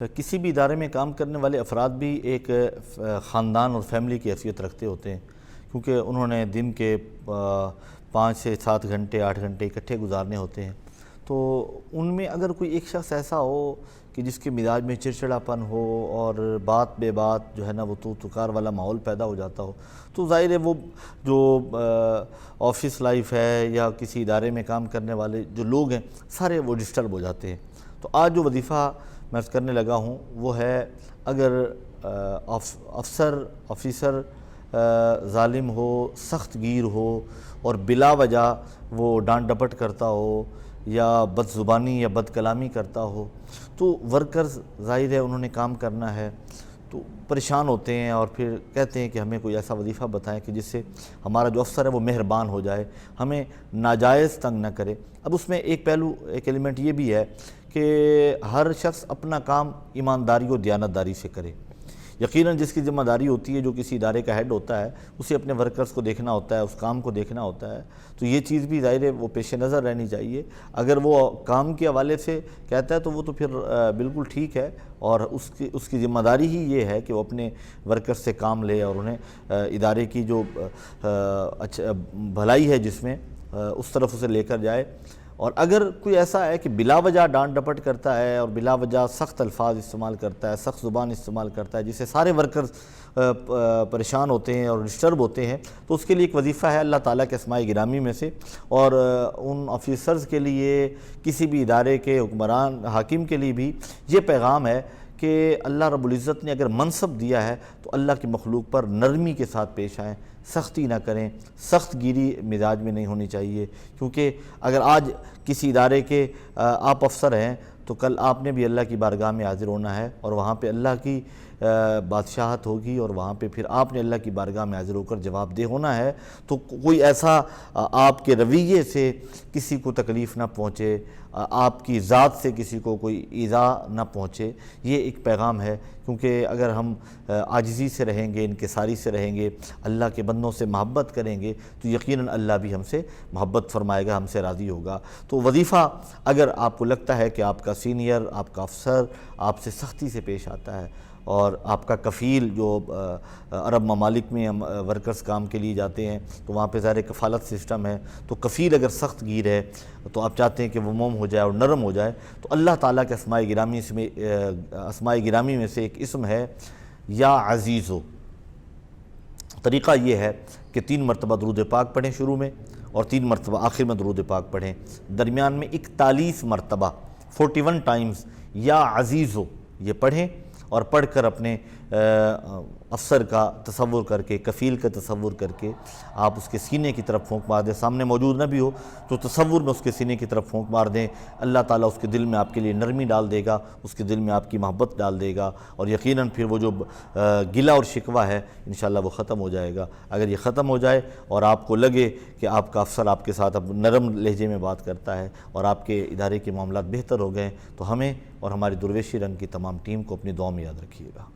کسی بھی ادارے میں کام کرنے والے افراد بھی ایک خاندان اور فیملی کی حیثیت رکھتے ہوتے ہیں، کیونکہ انہوں نے دن کے 5 سے 7 گھنٹے 8 گھنٹے اکٹھے گزارنے ہوتے ہیں۔ تو ان میں اگر کوئی ایک شخص ایسا ہو کہ جس کے مزاج میں چڑچڑاپن ہو اور بات بے بات جو ہے نا وہ تو تکار والا ماحول پیدا ہو جاتا ہو، تو ظاہر ہے وہ جو آفس لائف ہے یا کسی ادارے میں کام کرنے والے جو لوگ ہیں سارے وہ ڈسٹرب ہو جاتے ہیں۔ تو آج جو وظیفہ میں کرنے لگا ہوں وہ ہے، اگر آفیسر ظالم ہو، سخت گیر ہو اور بلا وجہ وہ ڈانٹ ڈپٹ کرتا ہو یا بد زبانی یا بد کلامی کرتا ہو، تو ورکرز ظاہر ہے انہوں نے کام کرنا ہے تو پریشان ہوتے ہیں اور پھر کہتے ہیں کہ ہمیں کوئی ایسا وظیفہ بتائیں کہ جس سے ہمارا جو افسر ہے وہ مہربان ہو جائے، ہمیں ناجائز تنگ نہ کرے۔ اب اس میں ایک پہلو، ایک ایلیمنٹ یہ بھی ہے کہ ہر شخص اپنا کام ایمانداری اور دیانتداری سے کرے۔ یقیناً جس کی ذمہ داری ہوتی ہے، جو کسی ادارے کا ہیڈ ہوتا ہے، اسے اپنے ورکرز کو دیکھنا ہوتا ہے، اس کام کو دیکھنا ہوتا ہے، تو یہ چیز بھی ظاہر ہے وہ پیش نظر رہنی چاہیے۔ اگر وہ کام کے حوالے سے کہتا ہے تو وہ تو پھر بالکل ٹھیک ہے، اور اس کی ذمہ داری ہی یہ ہے کہ وہ اپنے ورکرز سے کام لے اور انہیں ادارے کی جو بھلائی ہے جس میں اس طرف اسے لے کر جائے۔ اور اگر کوئی ایسا ہے کہ بلا وجہ ڈانٹ ڈپٹ کرتا ہے اور بلا وجہ سخت الفاظ استعمال کرتا ہے، سخت زبان استعمال کرتا ہے، جس سے سارے ورکرز پریشان ہوتے ہیں اور ڈسٹرب ہوتے ہیں، تو اس کے لیے ایک وظیفہ ہے اللہ تعالیٰ کے اسماء گرامی میں سے، اور ان آفیسرز کے لیے، کسی بھی ادارے کے حکمران حاکم کے لیے بھی یہ پیغام ہے کہ اللہ رب العزت نے اگر منصب دیا ہے تو اللہ کی مخلوق پر نرمی کے ساتھ پیش آئیں، سختی نہ کریں، سخت گیری مزاج میں نہیں ہونی چاہیے، کیونکہ اگر آج کسی ادارے کے آپ افسر ہیں تو کل آپ نے بھی اللہ کی بارگاہ میں حاضر ہونا ہے، اور وہاں پہ اللہ کی بادشاہت ہوگی، اور وہاں پہ پھر آپ نے اللہ کی بارگاہ میں حاضر ہو کر جواب دہ ہونا ہے۔ تو کوئی ایسا آپ کے رویے سے کسی کو تکلیف نہ پہنچے، آپ کی ذات سے کسی کو کوئی ایذا نہ پہنچے، یہ ایک پیغام ہے۔ کیونکہ اگر ہم عاجزی سے رہیں گے، انکساری سے رہیں گے، اللہ کے بندوں سے محبت کریں گے، تو یقیناً اللہ بھی ہم سے محبت فرمائے گا، ہم سے راضی ہوگا۔ تو وظیفہ اگر آپ کو لگتا ہے کہ آپ کا سینئر، آپ کا افسر آپ سے سختی سے پیش آتا ہے، اور آپ کا کفیل، جو عرب ممالک میں ورکرز کام کے لیے جاتے ہیں تو وہاں پہ ظاہر کفالت سسٹم ہے، تو کفیل اگر سخت گیر ہے تو آپ چاہتے ہیں کہ وہ موم ہو جائے اور نرم ہو جائے، تو اللہ تعالیٰ کے اسماء گرامی میں سے ایک اسم ہے یا عزیزو۔ طریقہ یہ ہے کہ 3 مرتبہ درود پاک پڑھیں شروع میں، اور 3 مرتبہ آخر میں درود پاک پڑھیں، درمیان میں 41 مرتبہ 41 ٹائمز یا عزیزو یہ پڑھیں، اور پڑھ کر اپنے افسر کا تصور کر کے، کفیل کا تصور کر کے آپ اس کے سینے کی طرف پھونک مار دیں، سامنے موجود نہ بھی ہو تو تصور میں اس کے سینے کی طرف پھونک مار دیں۔ اللہ تعالیٰ اس کے دل میں آپ کے لیے نرمی ڈال دے گا، اس کے دل میں آپ کی محبت ڈال دے گا، اور یقیناً پھر وہ جو گلہ اور شکوہ ہے انشاءاللہ وہ ختم ہو جائے گا۔ اگر یہ ختم ہو جائے اور آپ کو لگے کہ آپ کا افسر آپ کے ساتھ اب نرم لہجے میں بات کرتا ہے اور آپ کے ادارے کے معاملات بہتر ہو گئے، تو ہمیں اور ہماری درویشی رنگ کی تمام ٹیم کو اپنی دعاؤں میں یاد رکھیے گا۔